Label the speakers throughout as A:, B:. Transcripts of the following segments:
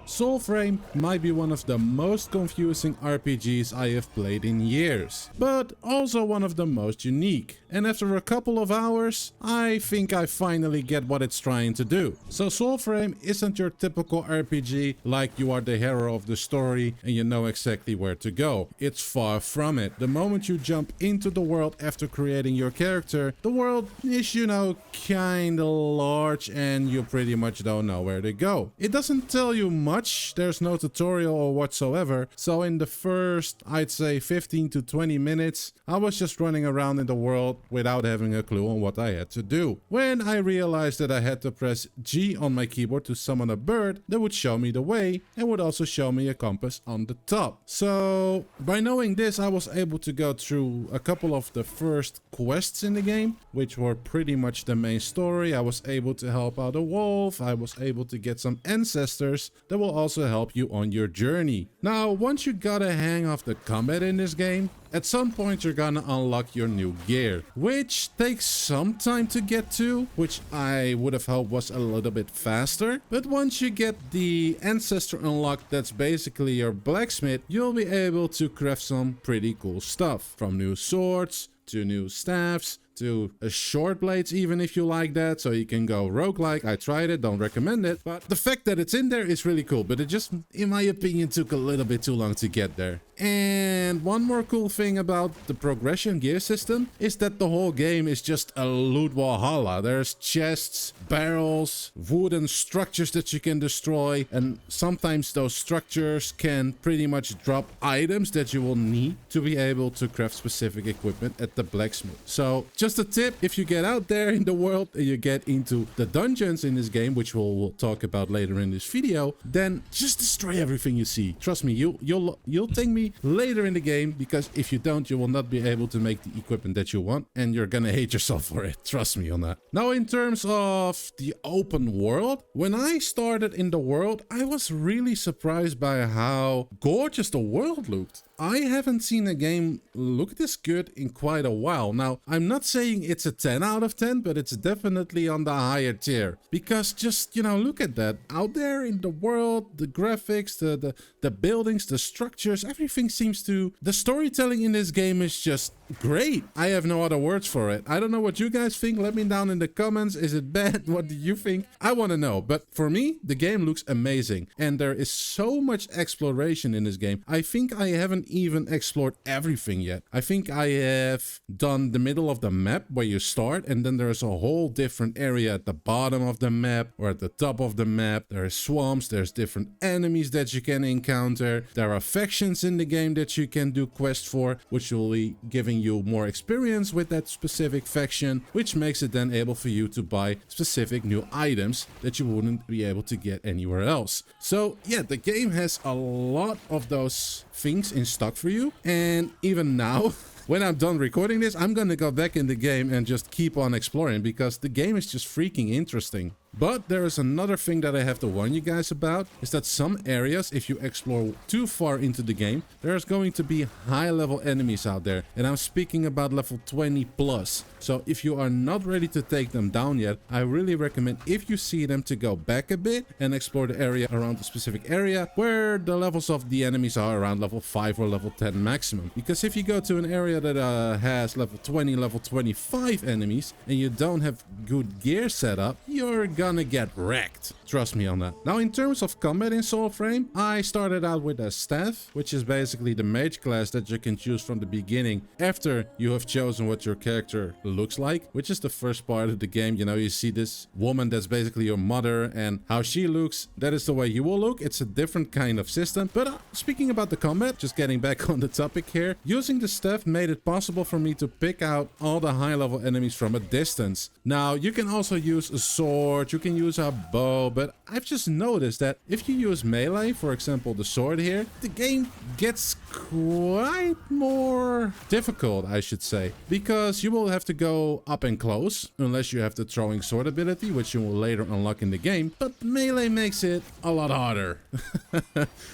A: Soulframe might be one of the most confusing RPGs I have played in years, but also one of the most unique. And after a couple of hours, I think I finally get what it's trying to do. So Soulframe isn't your typical RPG like you are the hero of the story and you know exactly where to go. It's far from it. The moment you jump into the world after creating your character, the world is, you know, kinda large and you pretty much don't know where to go. It doesn't tell you much, there's no tutorial or whatsoever, so in the first, I'd say 15 to 20 minutes, I was just running around in the world without having a clue on what I had to do. When I realized that I had to press G on my keyboard to summon a bird that would show me the way and would also show me a compass on the top. So by knowing this, I was able to go through a couple of the first quests in the game, which were pretty much the main story. I was able to help out a wolf, I was able to get some ancestors that will also help you on your journey. Now, once you got a hang of the combat in this game, at some point you're gonna unlock your new gear, which takes some time to get to, which I would have hoped was a little bit faster. But once you get the ancestor unlocked, that's basically your blacksmith, you'll be able to craft some pretty cool stuff. From new swords to new staffs to short blades, even if you like that, so you can go roguelike. I tried it, don't recommend it, but the fact that it's in there is really cool, but it just, in my opinion, took a little bit too long to get there. And one more cool thing about the progression gear system is that the whole game is just a loot walhalla. There's chests, barrels, wooden structures that you can destroy, and sometimes those structures can pretty much drop items that you will need to be able to craft specific equipment at the blacksmith. So just a tip, if you get out there in the world and you get into the dungeons in this game, which we'll talk about later in this video, then just destroy everything you see. Trust me, you'll thank me later in the game, because if you don't, you will not be able to make the equipment that you want and you're gonna hate yourself for it. Trust me on that. Now, in terms of the open world, when I started in the world, I was really surprised by how gorgeous the world looked. I haven't seen a game look this good in quite a while. Now, I'm not saying it's a 10 out of 10, but it's definitely on the higher tier. Because just, you know, look at that. Out there in the world, the graphics, the buildings, the structures, everything seems to... The storytelling in this game is just great. I have no other words for it. I don't know what you guys think. Let me down in the comments. Is it bad? What do you think? I want to know. But for me, the game looks amazing. And there is so much exploration in this game. I think I haven't even explored everything yet. I think I have done the middle of the map where you start, and then there's a whole different area at the bottom of the map or at the top of the map. There are swamps, there's different enemies that you can encounter. There are factions in the game that you can do quests for, which will be giving you more experience with that specific faction, which makes it then able for you to buy specific new items that you wouldn't be able to get anywhere else. So yeah, the game has a lot of those things in stock for you, and even now when I'm done recording this, I'm gonna go back in the game and just keep on exploring, because the game is just freaking interesting. But there is another thing that I have to warn you guys about, is that some areas, if you explore too far into the game, there's going to be high level enemies out there, and I'm speaking about level 20 plus. So if you are not ready to take them down yet, I really recommend, if you see them, to go back a bit and explore the area around the specific area where the levels of the enemies are around level 5 or level 10 maximum. Because if you go to an area that has level 20, level 25 enemies, and you don't have good gear set up, you're gonna get wrecked. Trust me on that. Now, in terms of combat in Soulframe, I started out with a staff, which is basically the mage class that you can choose from the beginning after you have chosen what your character looks like, which is the first part of the game. You know, you see this woman that's basically your mother, and how she looks, that is the way you will look. It's a different kind of system. But speaking about the combat, just getting back on the topic here, using the staff made it possible for me to pick out all the high level enemies from a distance. Now, you can also use a sword, you can use a bow, but I've just noticed that if you use melee, for example the sword here, the game gets quite more difficult, I should say, because you will have to go up and close, unless you have the throwing sword ability, which you will later unlock in the game, but melee makes it a lot harder.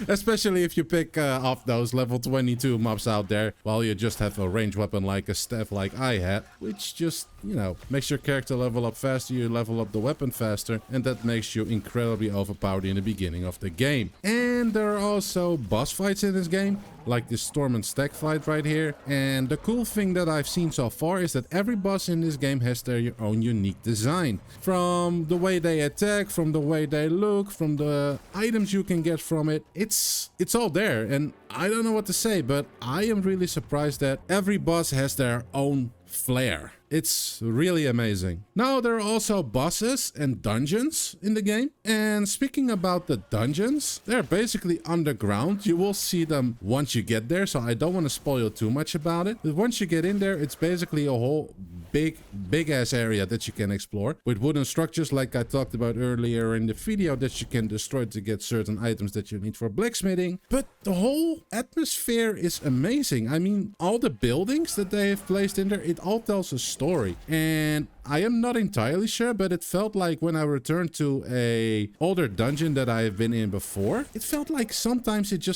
A: Especially if you pick off those level 22 mobs out there, while you just have a ranged weapon like a staff like I had, which just you know, makes your character level up faster, you level up the weapon faster, and that makes you incredibly overpowered in the beginning of the game. And there are also boss fights in this game, like this Storm and Stack fight right here. And the cool thing that I've seen so far is that every boss in this game has their own unique design. From the way they attack, from the way they look, from the items you can get from it. It's all there, and I don't know what to say, but I am really surprised that every boss has their own flair. It's really amazing. Now, there are also bosses and dungeons in the game. And speaking about the dungeons, they're basically underground. You will see them once you get there, so I don't want to spoil too much about it. But once you get in there, it's basically a whole big ass area that you can explore with wooden structures like I talked about earlier in the video that you can destroy to get certain items that you need for blacksmithing. But the whole atmosphere is amazing. I mean, all the buildings that they have placed in there, it all tells a story. And I am not entirely sure, but it felt like when I returned to a older dungeon that I have been in before, it felt like sometimes it's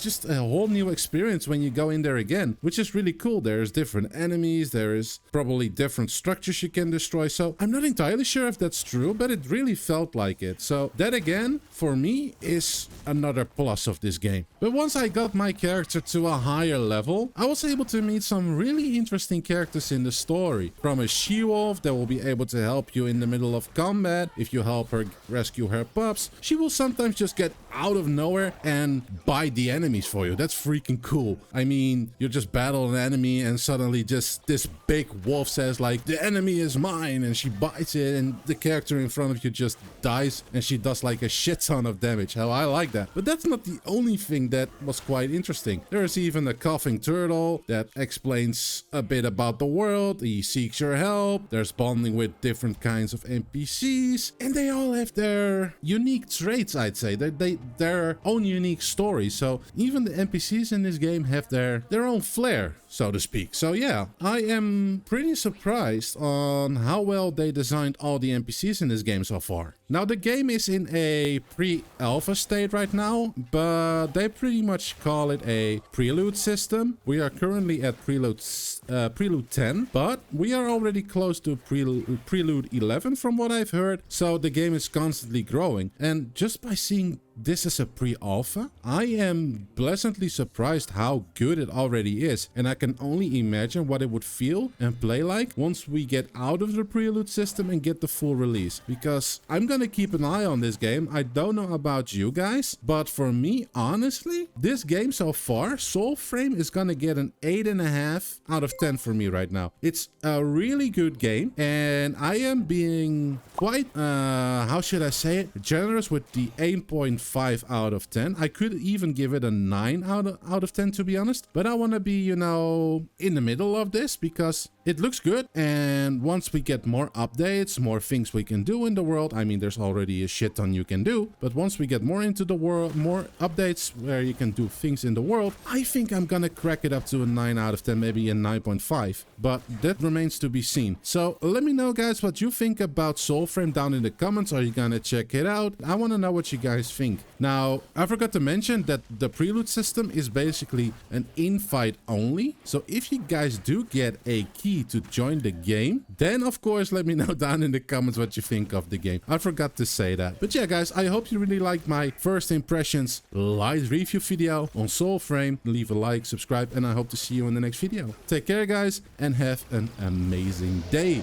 A: just a whole new experience when you go in there again, which is really cool. There's different enemies, there is probably different structures you can destroy. So I'm not entirely sure if that's true, but it really felt like it. So that again, for me, is another plus of this game. But once I got my character to a higher level, I was able to meet some really interesting characters in the story. From a she-wolf that will be able to help you in the middle of combat. If you help her rescue her pups, she will sometimes just get out of nowhere and bite the enemies for you. That's freaking cool. I mean, you just battle an enemy and suddenly just this big wolf says like, the enemy is mine, and she bites it and the character in front of you just dies and she does like a shit ton of damage. Hell, I like that. But that's not the only thing that was quite interesting. There's even a coughing turtle that explains a bit about the world. He seeks your help. There's bonding with different kinds of NPCs, and they all have their unique traits, I'd say. Their own unique story. So even the NPCs in this game have their own flair, so to speak. So yeah, I am pretty surprised on how well they designed all the NPCs in this game so far. Now, the game is in a pre-alpha state right now, but they pretty much call it a prelude system. We are currently at prelude 10, but we are already close to prelude 11 from what I've heard. So the game is constantly growing, and just by seeing this as a pre-alpha, I am pleasantly surprised how good it already is, and I can only imagine what it would feel and play like once we get out of the prelude system and get the full release, because I'm gonna keep an eye on this game. I don't know about you guys, but for me, honestly, this game so far, Soulframe, is gonna get an 8.5 out of 10 for me right now. It's a really good game, and I am being quite, how should I say it, generous with the 8.5 out of 10. I could even give it a 9 out of 10, to be honest, but I want to be, you know, in the middle of this because it looks good. And once we get more updates, more things we can do in the world, I mean, there's already a shit ton you can do, but once we get more into the world, more updates where you can do things in the world, I think I'm gonna crack it up to a 9 out of 10, maybe a 9.5, but that remains to be seen. So let me know, guys, what you think about Soulframe down in the comments. Are you gonna check it out? I want to know what you guys think. Now, I forgot to mention that the prelude system is basically an invite only. So if you guys do get a key to join the game, then of course let me know down in the comments what you think of the game. I forgot to say that. But yeah, guys, I hope you really liked my first impressions light review video on Soulframe. Leave a like, subscribe, and I hope to see you in the next video. Take care, guys, and have an amazing day.